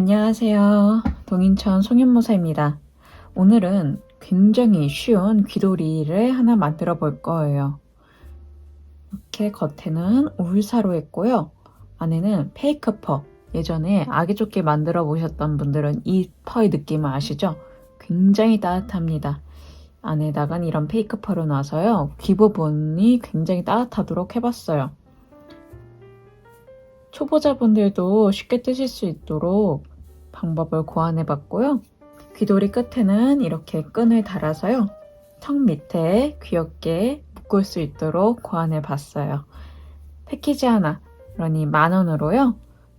안녕하세요. 동인천 송윤모사입니다. 오늘은 굉장히 쉬운 귀돌이를 하나 만들어 볼 거예요. 이렇게 겉에는 울사로 했고요. 안에는 페이크 퍼. 예전에 아기조끼 만들어 보셨던 분들은 이 퍼의 느낌을 아시죠? 굉장히 따뜻합니다. 안에다간 이런 페이크 퍼로 놔서요. 귀 부분이 굉장히 따뜻하도록 해봤어요. 초보자분들도 쉽게 뜨실 수 있도록 방법을 고안해 봤고요. 귀돌이 끝에는 이렇게 끈을 달아서요. 턱 밑에 귀엽게 묶을 수 있도록 고안해 봤어요. 패키지 하나, 그러니 10,000원으로요.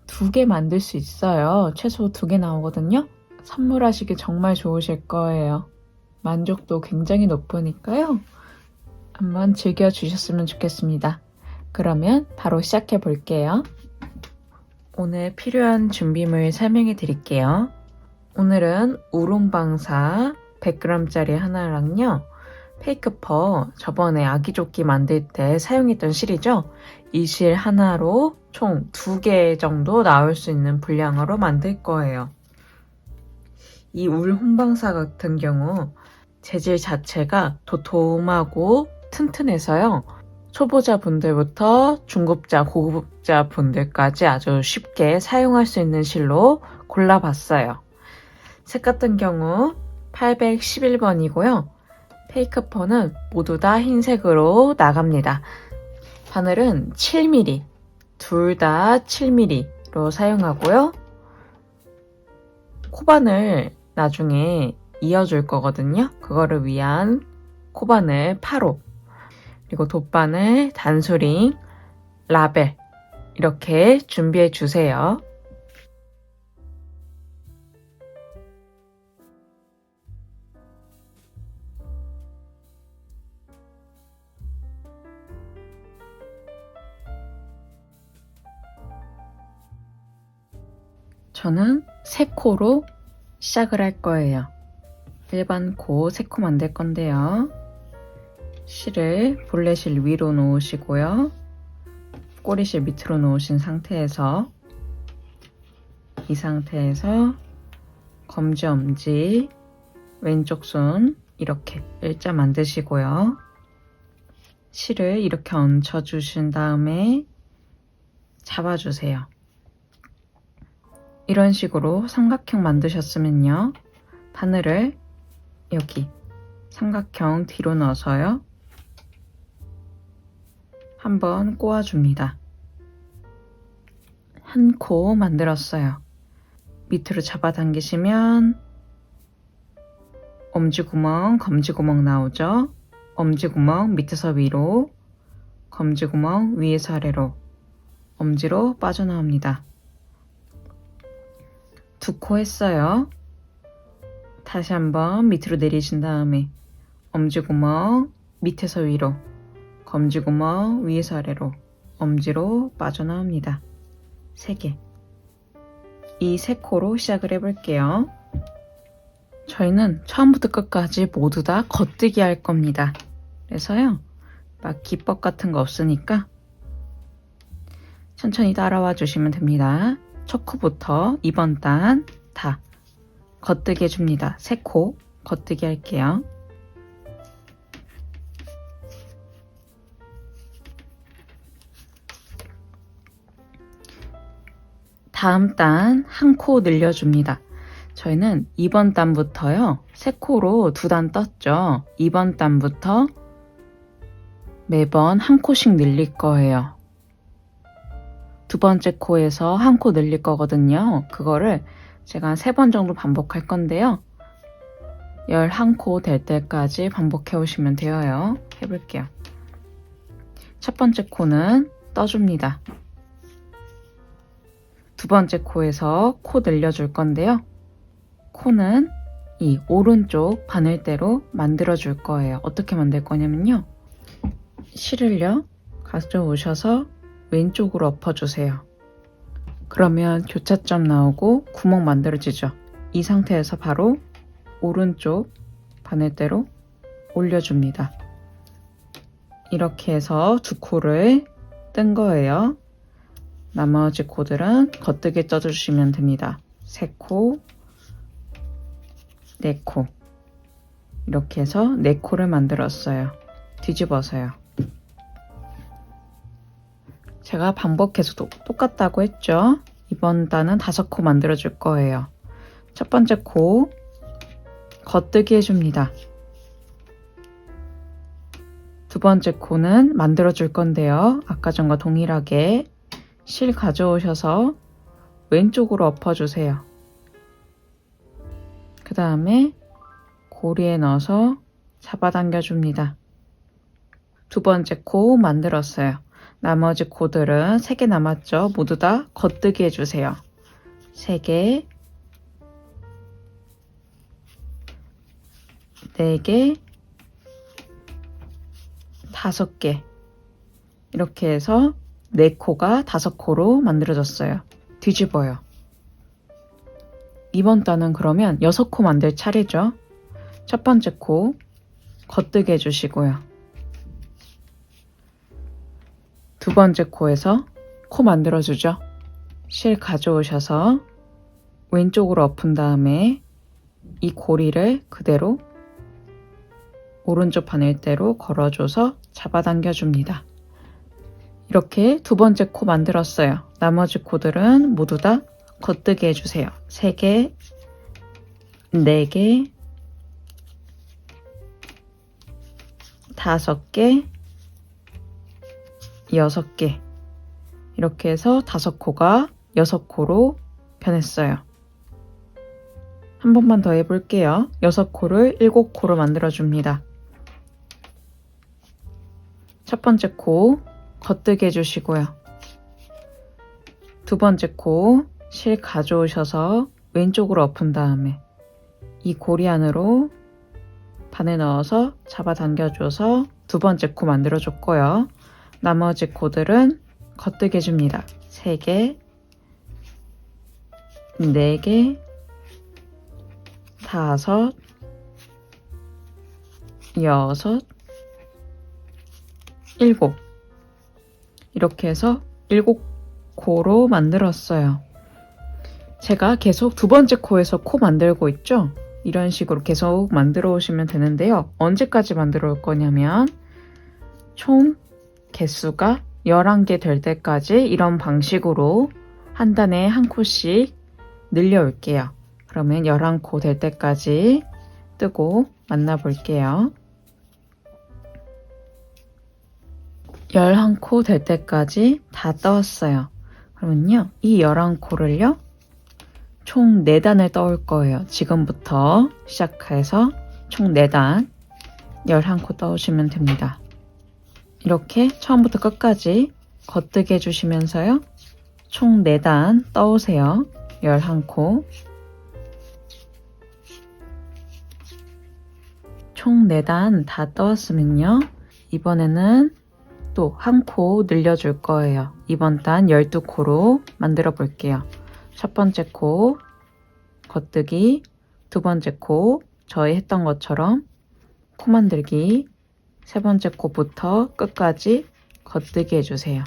2개 만들 수 있어요. 최소 2개 나오거든요. 선물하시기 정말 좋으실 거예요. 만족도 굉장히 높으니까요. 한번 즐겨주셨으면 좋겠습니다. 그러면 바로 시작해 볼게요. 오늘 필요한 준비물 설명해 드릴게요. 오늘은 우롱방사 100g짜리 하나랑요. 페이크퍼 저번에 아기조끼 만들 때 사용했던 실이죠. 이 실 하나로 총 2개 정도 나올 수 있는 분량으로 만들 거예요. 이 울 홍방사 같은 경우 재질 자체가 도톰하고 튼튼해서요. 초보자분들부터 중급자, 고급자 분들까지 아주 쉽게 사용할 수 있는 실로 골라봤어요. 색 같은 경우 811번이고요. 페이크퍼는 모두 다 흰색으로 나갑니다. 바늘은 7mm, 둘 다 7mm로 사용하고요. 코바늘 나중에 이어줄 거거든요. 그거를 위한 코바늘 8호, 그리고 돗바늘, 단수링, 라벨 이렇게 준비해 주세요. 저는 3코로 시작을 할 거예요. 일반 코 3코 만들 건데요. 실을 볼레실 위로 놓으시고요. 꼬리실 밑으로 놓으신 상태에서 이 상태에서 검지, 엄지, 왼쪽 손 이렇게 일자 만드시고요. 실을 이렇게 얹혀주신 다음에 잡아주세요. 이런 식으로 삼각형 만드셨으면요. 바늘을 여기 삼각형 뒤로 넣어서요. 한번 꼬아줍니다. 한 코 만들었어요. 밑으로 잡아당기시면 엄지구멍, 검지구멍 나오죠? 엄지구멍 밑에서 위로, 검지구멍 위에서 아래로, 엄지로 빠져나옵니다. 2코 했어요. 다시 한번 밑으로 내리신 다음에 엄지구멍 밑에서 위로, 검지구멍 위에서 아래로, 엄지로 빠져나옵니다. 3개. 이 3코로 시작을 해볼게요. 저희는 처음부터 끝까지 모두 다 겉뜨기 할 겁니다. 그래서요, 막 기법 같은 거 없으니까 천천히 따라와 주시면 됩니다. 첫 코부터 2번 단 다 겉뜨기 해줍니다. 3코 겉뜨기 할게요. 다음 단 한 코 늘려줍니다. 저희는 2번 단부터요. 3코로 2단 떴죠. 2번 단부터 매번 한 코씩 늘릴 거예요. 두 번째 코에서 한 코 늘릴 거거든요. 그거를 제가 3번 정도 반복할 건데요. 11코 될 때까지 반복해 오시면 되어요. 해볼게요. 첫 번째 코는 떠줍니다. 두 번째 코에서 코 늘려줄 건데요. 코는 이 오른쪽 바늘대로 만들어 줄 거예요. 어떻게 만들 거냐면요. 실을요, 가져오셔서 왼쪽으로 엎어주세요. 그러면 교차점 나오고 구멍 만들어지죠. 이 상태에서 바로 오른쪽 바늘대로 올려줍니다. 이렇게 해서 2코를 뜬 거예요. 나머지 코들은 겉뜨기 쪄주시면 됩니다. 3코, 4코. 이렇게 해서 4코를 만들었어요. 뒤집어서요. 제가 반복해서 똑같다고 했죠? 이번 단은 5코 만들어 줄 거예요. 첫 번째 코 겉뜨기 해줍니다. 두 번째 코는 만들어 줄 건데요. 아까 전과 동일하게 실 가져오셔서 왼쪽으로 엎어주세요. 그 다음에 고리에 넣어서 잡아당겨 줍니다. 두 번째 코 만들었어요. 나머지 코들은 3개 남았죠? 모두 다 겉뜨기 해주세요. 3개, 4개, 5개. 이렇게 해서 4코가 5코로 만들어졌어요. 뒤집어요. 이번 단은 그러면 6코 만들 차례죠. 첫 번째 코 겉뜨기 해주시고요. 두 번째 코에서 코 만들어주죠. 실 가져오셔서 왼쪽으로 엎은 다음에 이 고리를 그대로 오른쪽 바늘대로 걸어줘서 잡아당겨 줍니다. 이렇게 두 번째 코 만들었어요. 나머지 코들은 모두 다 겉뜨기 해주세요. 3개, 4개, 5개, 6개. 이렇게 해서 5코가 6코로 변했어요. 한 번만 더 해볼게요. 6코를 7코로 만들어줍니다. 첫 번째 코 겉뜨기 해주시고요. 두 번째 코 실 가져오셔서 왼쪽으로 엎은 다음에 이 고리 안으로 바늘 넣어서 잡아당겨줘서 두 번째 코 만들어줬고요. 나머지 코들은 겉뜨기 해줍니다. 3개, 4개, 5, 6, 7. 이렇게 해서 7코로 만들었어요. 제가 계속 두 번째 코에서 코 만들고 있죠? 이런 식으로 계속 만들어 오시면 되는데요. 언제까지 만들어 올 거냐면 총 개수가 11개 될 때까지 이런 방식으로 한 단에 한 코씩 늘려 올게요. 그러면 11코 될 때까지 뜨고 만나 볼게요. 11코 될 때까지 다 떠왔어요. 그러면요, 이 11코를요, 총 4단을 떠올 거예요. 지금부터 시작해서 총 4단, 11코 떠오시면 됩니다. 이렇게 처음부터 끝까지 겉뜨기 해주시면서요, 총 4단 떠오세요. 11코. 총 4단 다 떠왔으면요, 이번에는 또 한 코 늘려줄 거예요. 이번 단 12코로 만들어 볼게요. 첫 번째 코 겉뜨기, 두 번째 코 저희 했던 것처럼 코 만들기, 세 번째 코부터 끝까지 겉뜨기 해주세요.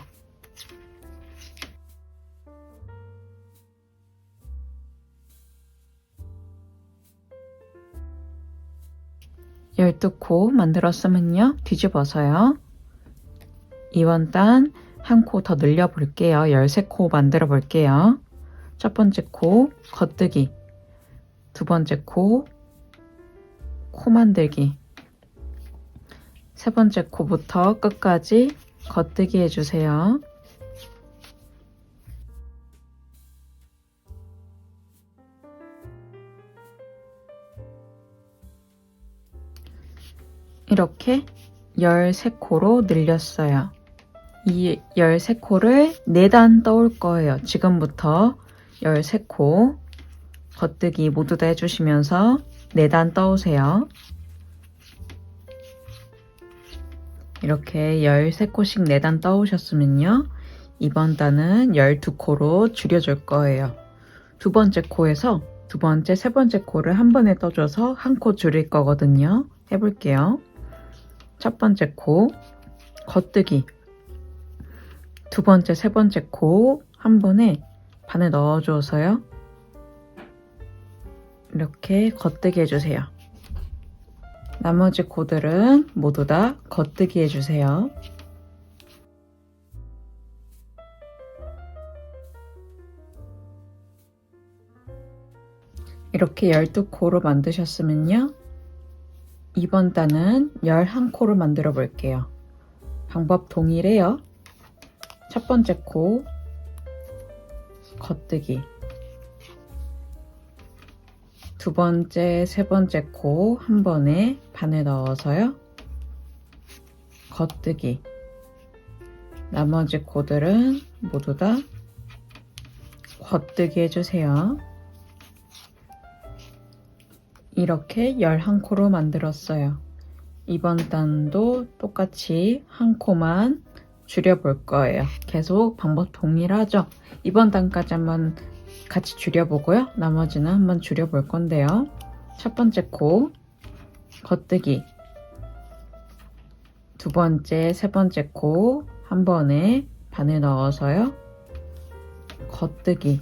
열두 코 만들었으면요, 뒤집어서요. 이번 단 한 코 더 늘려 볼게요. 13코 만들어 볼게요. 첫 번째 코 겉뜨기, 두 번째 코 만들기, 세 번째 코부터 끝까지 겉뜨기 해주세요. 이렇게 13코로 늘렸어요. 이 13코를 4단 떠올 거예요. 지금부터 13코 겉뜨기 모두 다 해주시면서 4단 떠오세요. 이렇게 13코씩 4단 떠오셨으면요, 이번 단은 12코로 줄여줄 거예요. 두 번째 코에서 두 번째, 세 번째 코를 한 번에 떠줘서 한 코 줄일 거거든요. 해볼게요. 첫 번째 코 겉뜨기, 두 번째, 세 번째 코 한 번에 바늘 넣어줘서요, 이렇게 겉뜨기 해주세요. 나머지 코들은 모두 다 겉뜨기 해주세요. 이렇게 12코로 만드셨으면요. 이번 단은 11코로 만들어 볼게요. 방법 동일해요. 첫 번째 코 겉뜨기, 두 번째, 세 번째 코 한 번에 바늘 넣어서요. 겉뜨기. 나머지 코들은 모두 다 겉뜨기 해주세요. 이렇게 11코로 만들었어요. 이번 단도 똑같이 한 코만 줄여볼 거예요. 계속 방법 동일하죠? 이번 단까지 한번 같이 줄여보고요. 나머지는 한번 줄여볼 건데요. 첫 번째 코 겉뜨기, 두 번째, 세 번째 코 한 번에 바늘 넣어서요. 겉뜨기.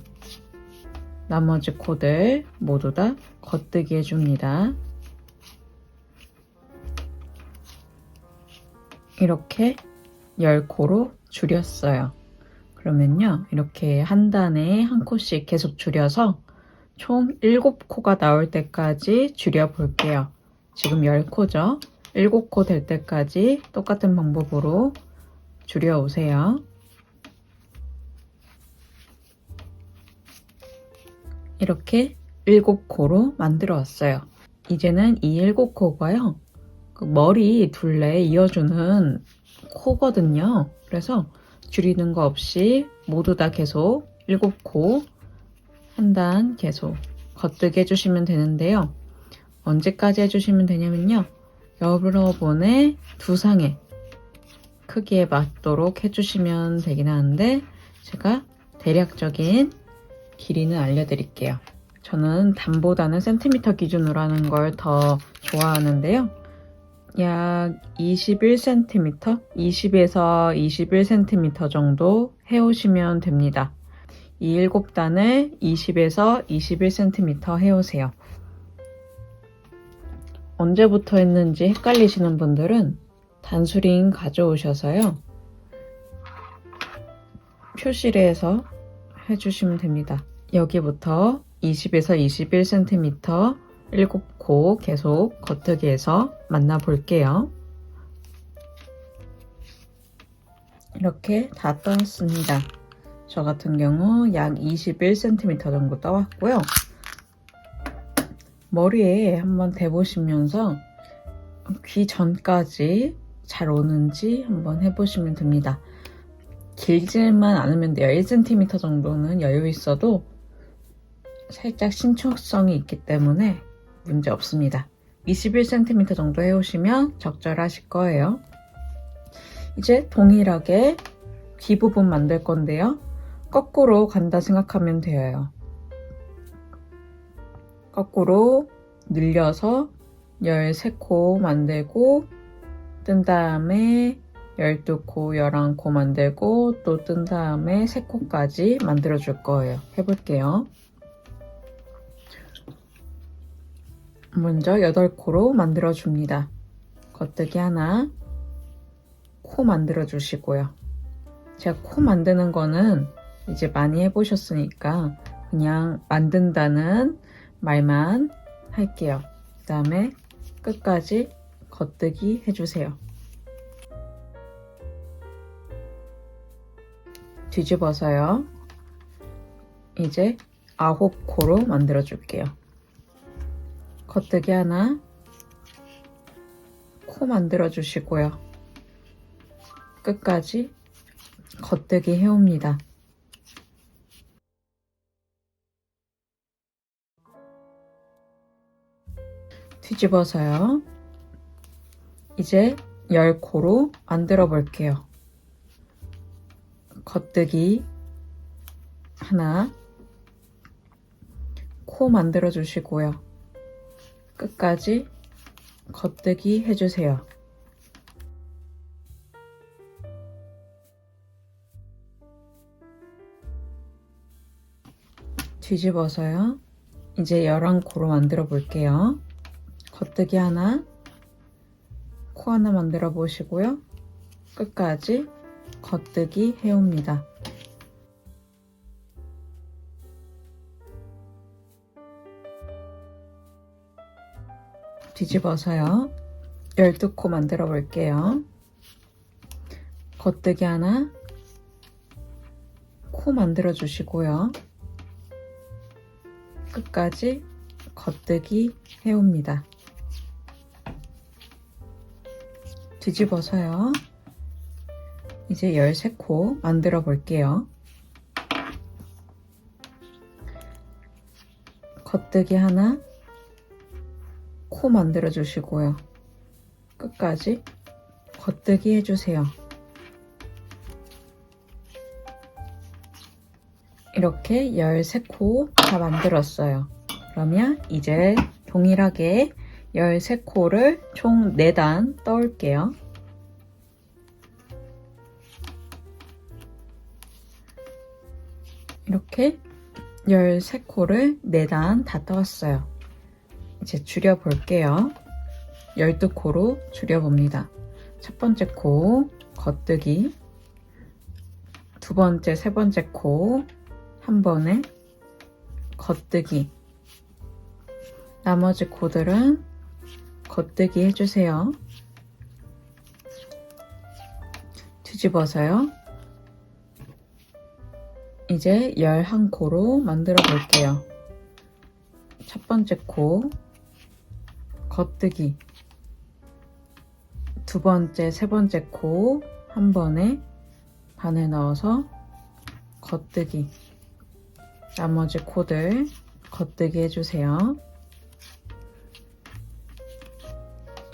나머지 코들 모두 다 겉뜨기 해줍니다. 이렇게 10코로 줄였어요. 그러면요, 이렇게 한 단에 한 코씩 계속 줄여서 총 7코가 나올 때까지 줄여 볼게요. 지금 10코죠? 7코 될 때까지 똑같은 방법으로 줄여 오세요. 이렇게 7코로 만들어 왔어요. 이제는 이 7코가요, 그 머리 둘레 이어주는 코거든요. 그래서 줄이는 거 없이 모두 다 계속 7코 한 단 계속 겉뜨기 해주시면 되는데요. 언제까지 해주시면 되냐면요. 여러분의 두상의 크기에 맞도록 해주시면 되긴 하는데 제가 대략적인 길이는 알려드릴게요. 저는 단보다는 센티미터 기준으로 하는 걸 더 좋아하는데요. 약 21cm, 20에서 21cm 정도 해오시면 됩니다. 이 7단을 20에서 21cm 해오세요. 언제부터 했는지 헷갈리시는 분들은 단수링 가져오셔서요. 표시를 해서 해주시면 됩니다. 여기부터 20에서 21cm 7코 계속 겉뜨기 해서 만나 볼게요. 이렇게 다 떠왔습니다. 저 같은 경우 약 21cm 정도 떠왔고요. 머리에 한번 대보시면서 귀 전까지 잘 오는지 한번 해보시면 됩니다. 길지만 않으면 돼요. 1cm 정도는 여유 있어도 살짝 신축성이 있기 때문에 문제 없습니다. 21cm 정도 해오시면 적절하실 거예요. 이제 동일하게 귀 부분 만들 건데요. 거꾸로 간다 생각하면 돼요. 거꾸로 늘려서 13코 만들고 뜬 다음에 12코, 11코 만들고 또 뜬 다음에 3코까지 만들어 줄 거예요. 해볼게요. 먼저 8코로 만들어 줍니다. 겉뜨기 하나, 코 만들어 주시고요. 제가 코 만드는 거는 이제 많이 해보셨으니까 그냥 만든다는 말만 할게요. 그 다음에 끝까지 겉뜨기 해주세요. 뒤집어서요. 이제 9코로 만들어 줄게요. 겉뜨기 하나, 코 만들어 주시고요. 끝까지 겉뜨기 해옵니다. 뒤집어서요. 이제 10코로 만들어 볼게요. 겉뜨기 하나, 코 만들어 주시고요. 끝까지 겉뜨기 해주세요. 뒤집어서요. 이제 11코로 만들어 볼게요. 겉뜨기 하나, 코 하나 만들어 보시고요. 끝까지 겉뜨기 해옵니다. 뒤집어서요. 12코 만들어 볼게요. 겉뜨기 하나, 코 만들어 주시고요. 끝까지 겉뜨기 해옵니다. 뒤집어서요. 이제 13코 만들어 볼게요. 겉뜨기 하나, 코 만들어 주시고요. 끝까지 겉뜨기 해주세요. 이렇게 13코 다 만들었어요. 그러면 이제 동일하게 13코를 총 4단 떠올게요. 이렇게 13코를 4단 다 떠왔어요. 이제 줄여볼게요. 12코로 줄여봅니다. 첫 번째 코 겉뜨기, 두 번째, 세 번째 코 한 번에 겉뜨기, 나머지 코들은 겉뜨기 해주세요. 뒤집어서요. 이제 11코로 만들어 볼게요. 첫 번째 코 겉뜨기, 두 번째, 세 번째 코 한 번에 반을 넣어서 겉뜨기, 나머지 코들 겉뜨기 해주세요.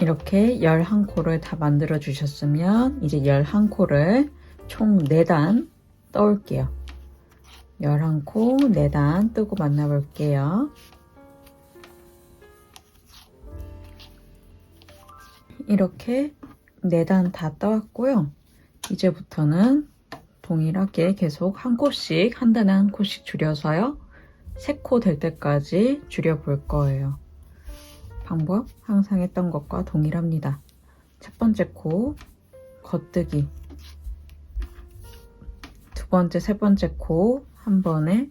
이렇게 11코를 다 만들어 주셨으면 이제 11코를 총 4단 떠올게요. 11코 4단 뜨고 만나 볼게요. 이렇게 4단 다 떠왔고요. 이제부터는 동일하게 계속 한 코씩, 한 단에 한 코씩 줄여서요. 3코 될 때까지 줄여 볼 거예요. 방법 항상 했던 것과 동일합니다. 첫 번째 코 겉뜨기, 두 번째, 세 번째 코 한 번에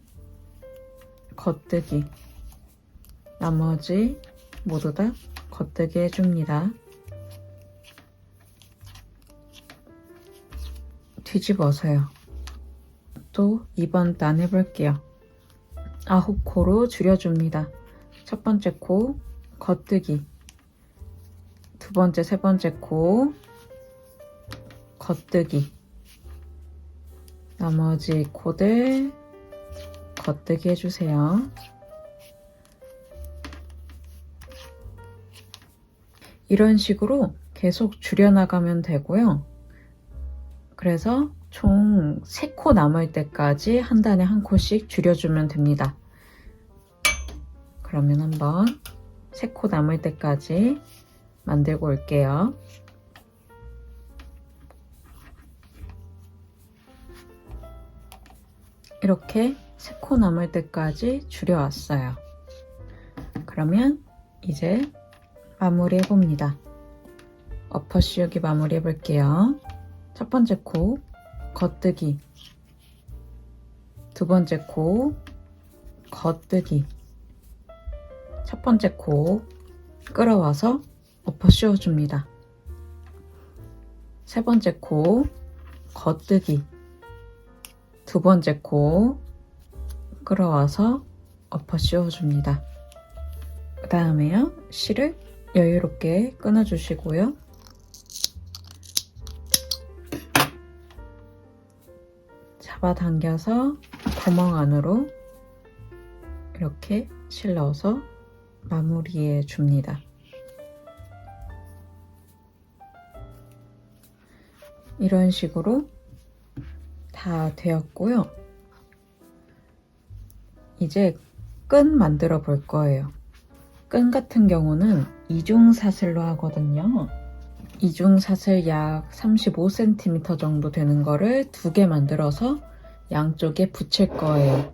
겉뜨기, 나머지 모두 다 겉뜨기 해줍니다. 뒤집어서요. 또 2번 단 해볼게요. 9코로 줄여줍니다. 첫 번째 코 겉뜨기, 두 번째, 세 번째 코 겉뜨기, 나머지 코들 겉뜨기 해주세요. 이런 식으로 계속 줄여나가면 되고요. 그래서 총 3코 남을 때까지 한 단에 한 코씩 줄여주면 됩니다. 그러면 한번 3코 남을 때까지 만들고 올게요. 이렇게 3코 남을 때까지 줄여왔어요. 그러면 이제 마무리 해봅니다. 엎어 씌우기 마무리 해볼게요. 첫 번째 코 겉뜨기, 두 번째 코 겉뜨기, 첫 번째 코 끌어와서 엎어 씌워줍니다. 세 번째 코 겉뜨기, 두 번째 코 끌어와서 엎어 씌워줍니다. 그 다음에요, 실을 여유롭게 끊어주시고요. 잡아당겨서 구멍 안으로 이렇게 실 넣어서 마무리해 줍니다. 이런 식으로 다 되었고요. 이제 끈 만들어 볼 거예요. 끈 같은 경우는 이중사슬로 하거든요. 이중사슬 약 35cm 정도 되는 거를 2개 만들어서 양쪽에 붙일 거예요.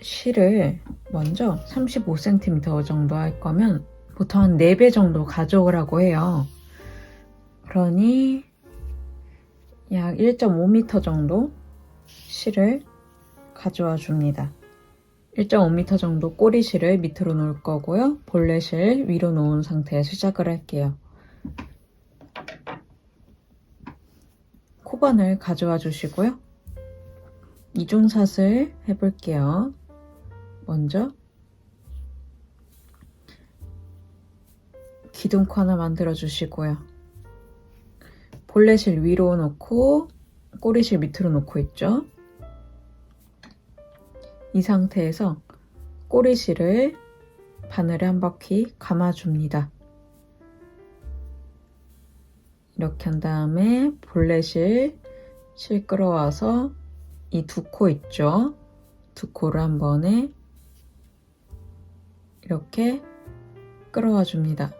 실을 먼저 35cm 정도 할 거면 보통 한 4배 정도 가져오라고 해요. 그러니 약 1.5m 정도 실을 가져와 줍니다. 1.5m 정도 꼬리실을 밑으로 놓을 거고요. 볼넷을 위로 놓은 상태에서 시작을 할게요. 코바늘 가져와 주시고요. 이중샷을 해볼게요. 먼저 기둥코 하나 만들어 주시고요. 볼넷을 위로 놓고 꼬리실 밑으로 놓고 있죠. 이 상태에서 꼬리실을 바늘에 한 바퀴 감아줍니다. 이렇게 한 다음에 볼넷을 실 끌어와서 이 두 코 있죠? 두 코를 한 번에 이렇게 끌어와 줍니다.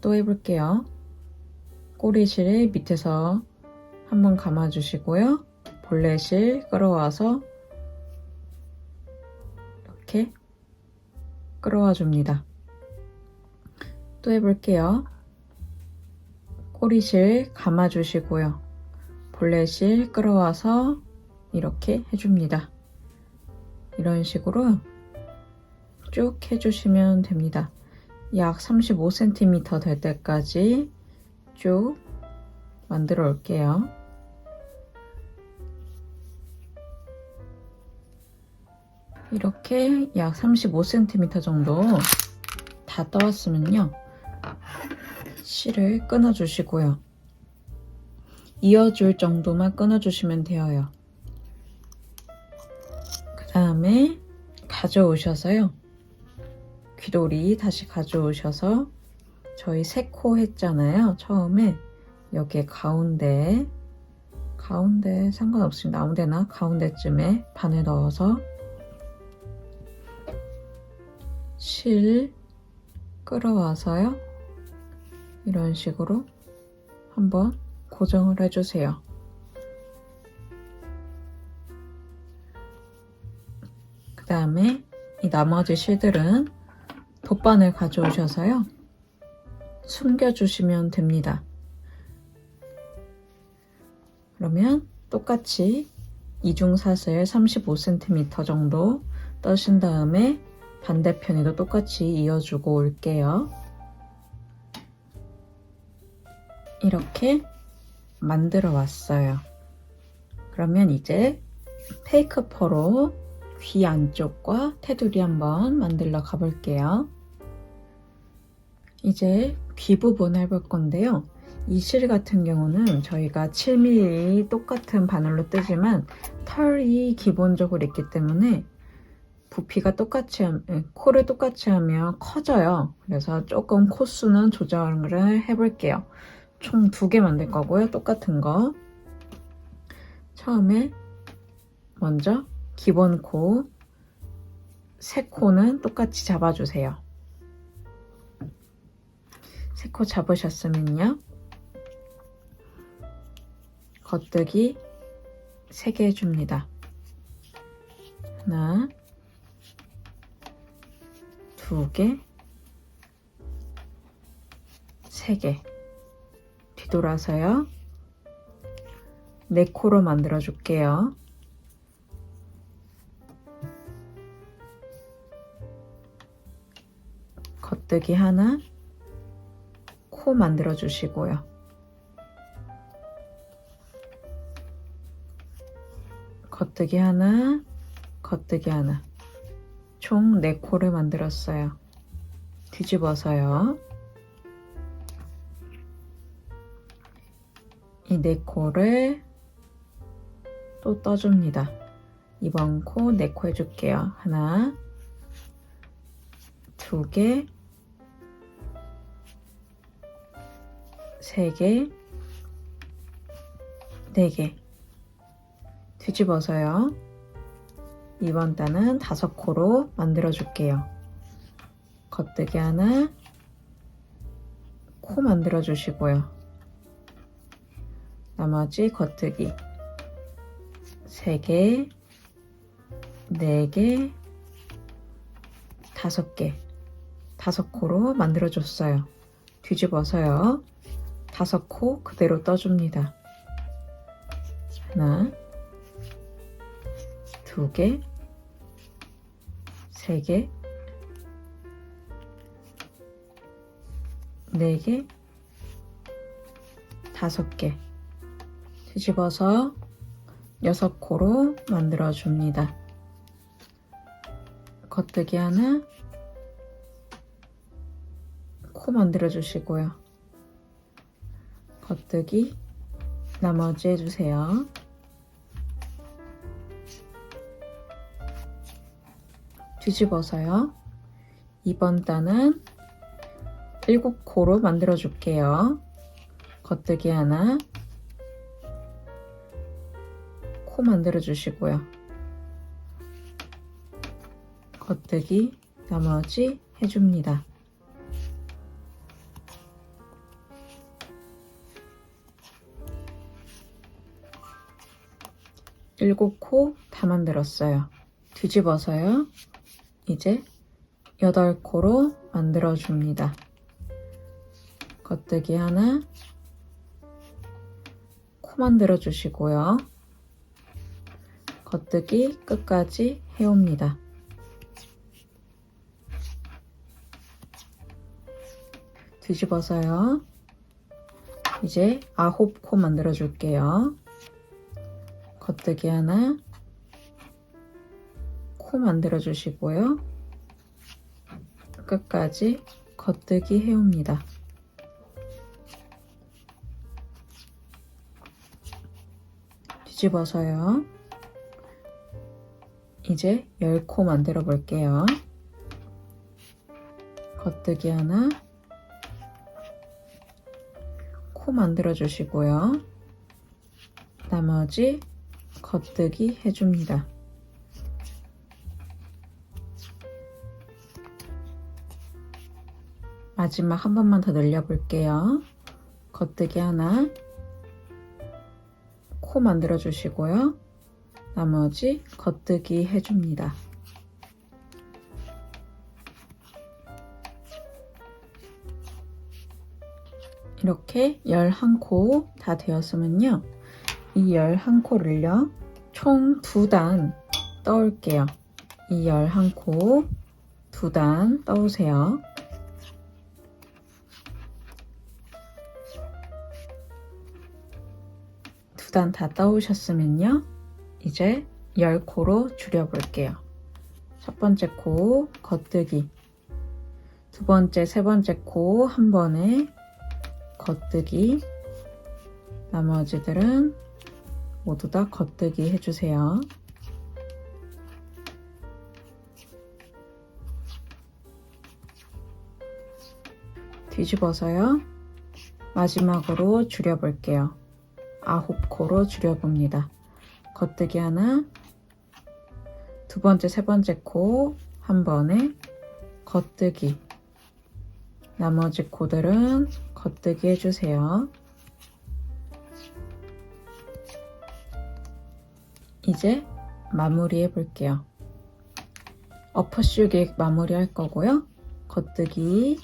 또 해볼게요. 꼬리실 밑에서 한번 감아 주시고요. 볼넷을 끌어와서 이렇게 끌어와 줍니다. 또 해볼게요. 꼬리실 감아 주시고요. 볼넷을 끌어와서 이렇게 해줍니다. 이런 식으로 쭉 해주시면 됩니다. 약 35cm 될 때까지 쭉 만들어 올게요. 이렇게 약 35cm 정도 다 떠왔으면요. 실을 끊어 주시고요. 이어줄 정도만 끊어 주시면 돼요. 그 다음에 가져오셔서요. 귀돌이 다시 가져오셔서 저희 3코 했잖아요. 처음에 여기 가운데 상관없습니다. 아무데나 가운데쯤에 바늘 넣어서 실 끌어와서요. 이런 식으로 한번 고정을 해주세요. 그 다음에 이 나머지 실들은 돗바늘 가져오셔서요. 숨겨주시면 됩니다. 그러면 똑같이 이중사슬 35cm 정도 떠신 다음에 반대편에도 똑같이 이어주고 올게요. 이렇게 만들어 왔어요. 그러면 이제 페이크 퍼로 귀 안쪽과 테두리 한번 만들러 가볼게요. 이제 귀 부분 해볼 건데요. 이 실 같은 경우는 저희가 7mm 똑같은 바늘로 뜨지만 털이 기본적으로 있기 때문에 부피가 코를 똑같이 하면 커져요. 그래서 조금 코수는 조절을 해볼게요. 총 2개 만들 거고요. 똑같은 거. 처음에 먼저 기본 코 3코는 똑같이 잡아주세요. 3코 잡으셨으면요. 겉뜨기 3개 해줍니다. 하나, 2개, 3개. 뒤돌아서요. 4코로 만들어 줄게요. 겉뜨기 하나, 코 만들어 주시고요. 겉뜨기 하나, 겉뜨기 하나. 총 4코를 만들었어요. 뒤집어서요. 이 4코를 또 떠줍니다. 이번 코 4코 해줄게요. 하나, 2개, 3개, 4개. 뒤집어서요. 이번 단은 5코로 만들어 줄게요. 겉뜨기 하나, 코 만들어 주시고요. 나머지 겉뜨기 3개, 4개, 5개, 5코로 만들어줬어요. 뒤집어서요. 5코 그대로 떠줍니다. 하나, 2개, 3개, 4개, 5개 뒤집어서 6코로 만들어줍니다. 겉뜨기 하나, 코 만들어주시고요. 겉뜨기 나머지 해주세요. 뒤집어서요. 이번 단은 7코로 만들어 줄게요. 겉뜨기 하나, 코 만들어 주시고요. 겉뜨기 나머지 해줍니다. 일곱 코 다 만들었어요. 뒤집어서요. 이제 8코로 만들어 줍니다. 겉뜨기 하나, 코 만들어 주시고요. 겉뜨기 끝까지 해옵니다. 뒤집어서요. 이제 9코 만들어 줄게요. 겉뜨기 하나, 코 만들어 주시고요. 끝까지 겉뜨기 해옵니다. 뒤집어서요. 이제 10코 만들어 볼게요. 겉뜨기 하나, 코 만들어 주시고요. 나머지 겉뜨기 해줍니다. 마지막 한 번만 더 늘려볼게요. 겉뜨기 하나, 코 만들어 주시고요. 나머지 겉뜨기 해줍니다. 이렇게 11코 다 되었으면요. 이 11코를요. 총 2단 떠올게요. 이 11코 2단 떠오세요. 두 단 다 떠오셨으면요. 이제 10코로 줄여볼게요. 첫 번째 코 겉뜨기, 두 번째, 세 번째 코 한 번에 겉뜨기, 나머지들은 모두 다 겉뜨기 해주세요. 뒤집어서요. 마지막으로 줄여볼게요. 9코로 줄여봅니다. 겉뜨기 하나, 두 번째, 세 번째 코 한 번에 겉뜨기, 나머지 코들은 겉뜨기 해주세요. 이제 마무리 해볼게요. 어퍼쉬기 마무리 할 거고요. 겉뜨기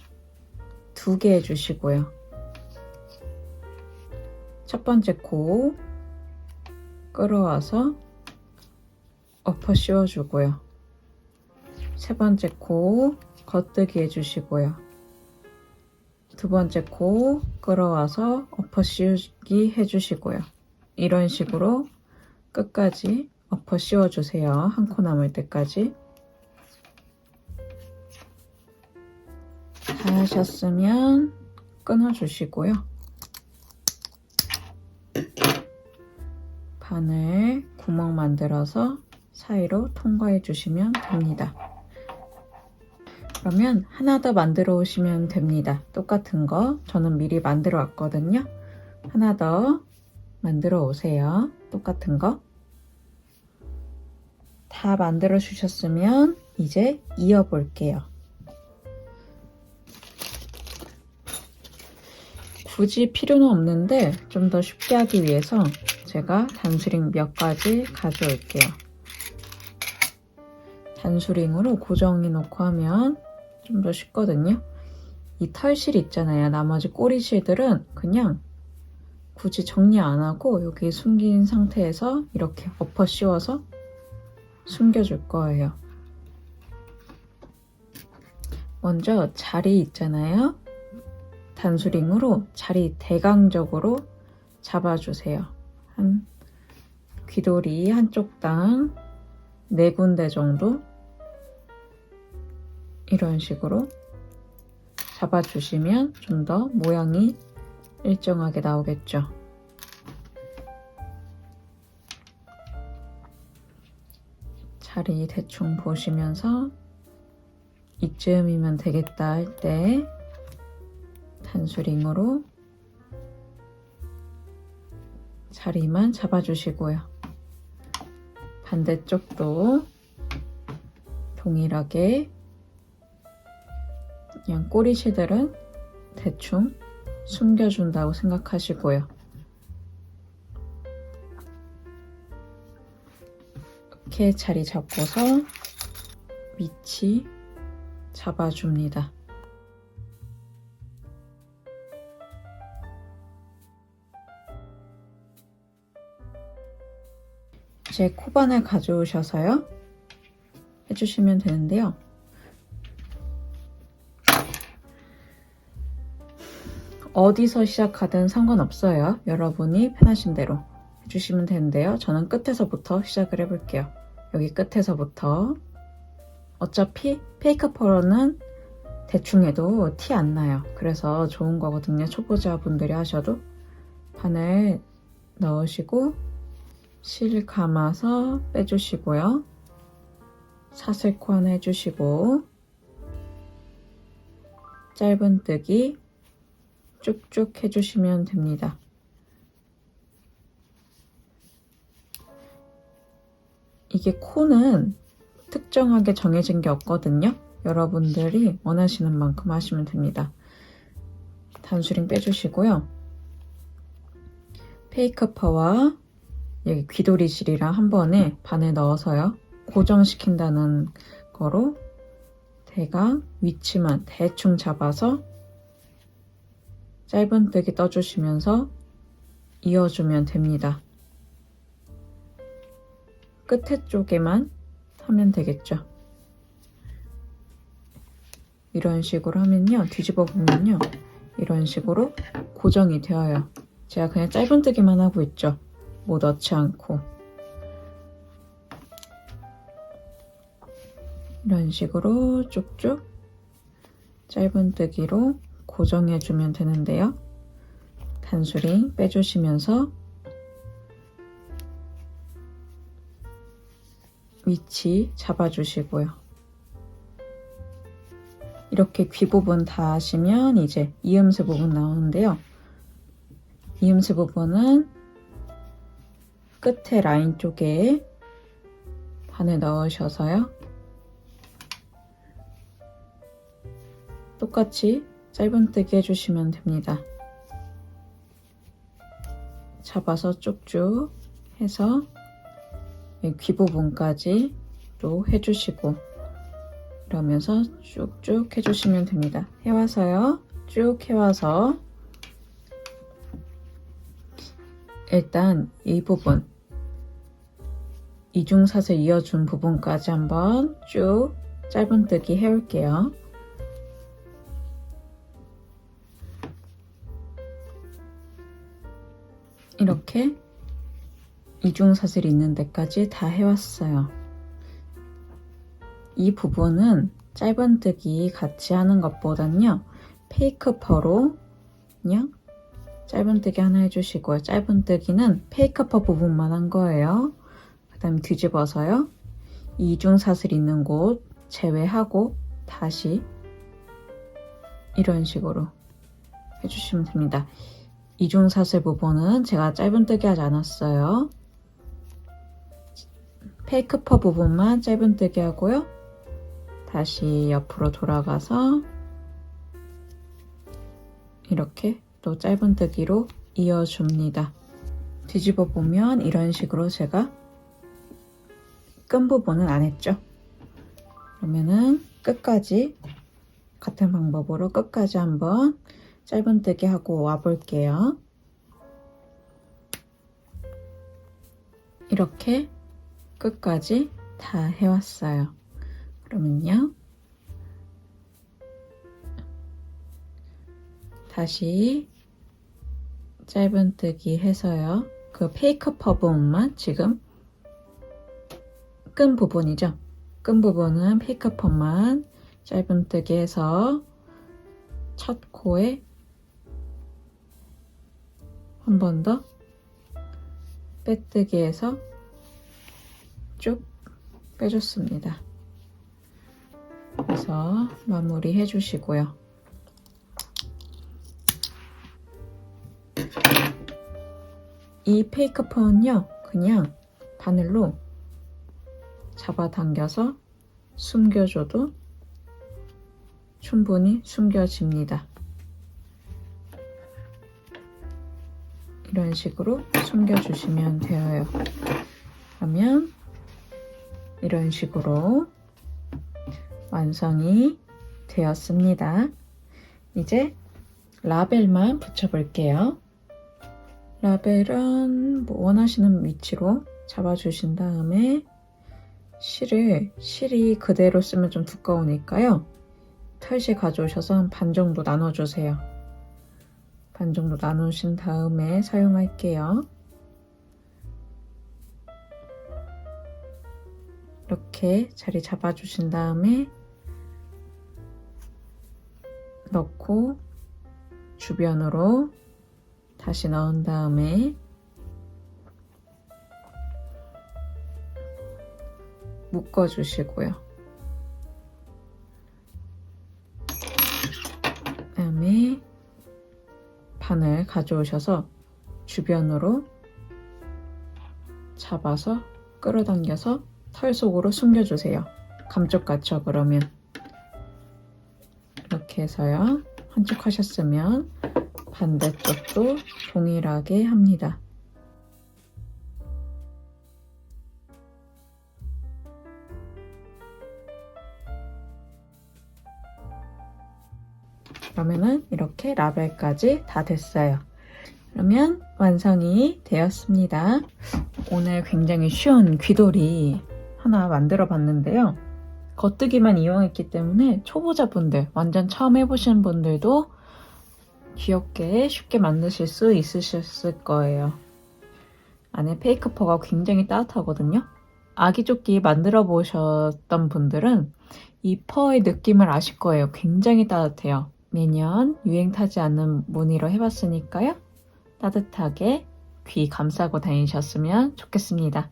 2개 해주시고요. 첫 번째 코 끌어와서 엎어 씌워주고요. 세 번째 코 겉뜨기 해주시고요. 두 번째 코 끌어와서 엎어 씌우기 해주시고요. 이런 식으로 끝까지 엎어 씌워주세요. 한 코 남을 때까지. 다 하셨으면 끊어주시고요. 바늘 구멍 만들어서 사이로 통과해 주시면 됩니다. 그러면 하나 더 만들어 오시면 됩니다. 똑같은 거 저는 미리 만들어 왔거든요. 하나 더 만들어 오세요. 똑같은 거. 다 만들어 주셨으면 이제 이어 볼게요. 굳이 필요는 없는데 좀 더 쉽게 하기 위해서 제가 단스링 몇 가지 가져올게요. 단수링으로 고정해 놓고 하면 좀 더 쉽거든요. 이 털실 있잖아요. 나머지 꼬리실들은 그냥 굳이 정리 안 하고 여기 숨긴 상태에서 이렇게 엎어 씌워서 숨겨줄 거예요. 먼저 자리 있잖아요. 단수링으로 자리 대강적으로 잡아주세요. 한 귀돌이 한쪽당 4군데 정도 이런 식으로 잡아주시면 좀 더 모양이 일정하게 나오겠죠. 자리 대충 보시면서 이쯤이면 되겠다 할 때 단수링으로 자리만 잡아주시고요. 반대쪽도 동일하게 그냥 꼬리실들은 대충 숨겨준다고 생각하시고요. 이렇게 자리 잡고서 위치 잡아줍니다. 이제 코바늘 가져오셔서요. 해주시면 되는데요. 어디서 시작하든 상관없어요. 여러분이 편하신 대로 해주시면 되는데요. 저는 끝에서부터 시작을 해볼게요. 여기 끝에서부터. 어차피 페이크 펄은 대충 해도 티 안 나요. 그래서 좋은 거거든요. 초보자분들이 하셔도. 바늘 넣으시고 실 감아서 빼주시고요. 사슬코 하나 해주시고 짧은뜨기 쭉쭉 해주시면 됩니다. 이게 코는 특정하게 정해진 게 없거든요. 여러분들이 원하시는 만큼 하시면 됩니다. 단수링 빼주시고요. 페이크 퍼와 여기 귀돌이실이랑 한 번에 바늘 넣어서요. 고정시킨다는 거로 대강 위치만 대충 잡아서 짧은뜨기 떠주시면서 이어주면 됩니다. 끝에 쪽에만 하면 되겠죠. 이런 식으로 하면요. 뒤집어 보면요. 이런 식으로 고정이 되어요. 제가 그냥 짧은뜨기만 하고 있죠. 뭐 넣지 않고. 이런 식으로 쭉쭉 짧은뜨기로 고정해주면 되는데요. 단수링 빼주시면서 위치 잡아주시고요. 이렇게 귀 부분 다 하시면 이제 이음새 부분 나오는데요. 이음새 부분은 끝에 라인 쪽에 바늘 넣으셔서요. 똑같이 짧은뜨기 해주시면 됩니다. 잡아서 쭉쭉 해서 귀 부분까지 또 해주시고 그러면서 쭉쭉 해주시면 됩니다. 해와서요. 쭉 해와서 일단 이 부분 이중사슬 이어준 부분까지 한번 쭉 짧은뜨기 해올게요. 이렇게 이중사슬이 있는 데까지 다 해왔어요. 이 부분은 짧은뜨기 같이 하는 것보단요. 페이크 퍼로 그냥 짧은뜨기 하나 해주시고요. 짧은뜨기는 페이크 퍼 부분만 한 거예요. 그 다음 뒤집어서요. 이중사슬 있는 곳 제외하고 다시 이런 식으로 해주시면 됩니다. 이중사슬 부분은 제가 짧은뜨기 하지 않았어요. 페이크 퍼 부분만 짧은뜨기 하고요. 다시 옆으로 돌아가서 이렇게 또 짧은뜨기로 이어줍니다. 뒤집어 보면 이런 식으로 제가 끈 부분은 안 했죠. 그러면은 끝까지 같은 방법으로 끝까지 한번 짧은뜨기 하고 와볼게요. 이렇게 끝까지 다 해왔어요. 그러면요, 다시 짧은뜨기 해서요, 그 페이크 퍼 부분만, 지금 끈 부분이죠, 끈 부분은 페이크 퍼만 짧은뜨기 해서 첫 코에 한 번 더 빼뜨기 해서 쭉 빼줬습니다. 그래서 마무리 해주시고요. 이 페이크 펀은요, 그냥 바늘로 잡아당겨서 숨겨줘도 충분히 숨겨집니다. 이런 식으로 숨겨주시면 돼요. 그러면 이런 식으로 완성이 되었습니다. 이제 라벨만 붙여볼게요. 라벨은 뭐 원하시는 위치로 잡아주신 다음에 실이 그대로 쓰면 좀 두꺼우니까요, 털실 가져오셔서 한 반 정도 나눠주세요. 반 정도 나누신 다음에 사용할게요. 이렇게 자리 잡아주신 다음에 넣고 주변으로 다시 넣은 다음에 묶어주시고요. 그다음에 바늘 가져오셔서 주변으로 잡아서 끌어당겨서 털 속으로 숨겨주세요. 감쪽 같죠? 그러면 이렇게 해서요, 한쪽 하셨으면 반대쪽도 동일하게 합니다. 그러면은 이렇게 라벨까지 다 됐어요. 그러면 완성이 되었습니다. 오늘 굉장히 쉬운 귀돌이 하나 만들어 봤는데요. 겉뜨기만 이용했기 때문에 초보자분들, 완전 처음 해보시는 분들도 귀엽게 쉽게 만드실 수 있으셨을 거예요. 안에 페이크 퍼가 굉장히 따뜻하거든요. 아기조끼 만들어 보셨던 분들은 이 퍼의 느낌을 아실 거예요. 굉장히 따뜻해요. 매년 유행 타지 않는 무늬로 해봤으니까요, 따뜻하게 귀 감싸고 다니셨으면 좋겠습니다.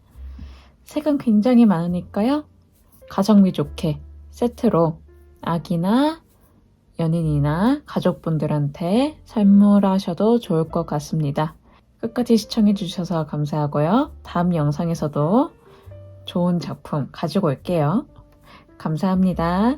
색은 굉장히 많으니까요, 가성비 좋게 세트로 아기나 연인이나 가족분들한테 선물하셔도 좋을 것 같습니다. 끝까지 시청해주셔서 감사하고요. 다음 영상에서도 좋은 작품 가지고 올게요. 감사합니다.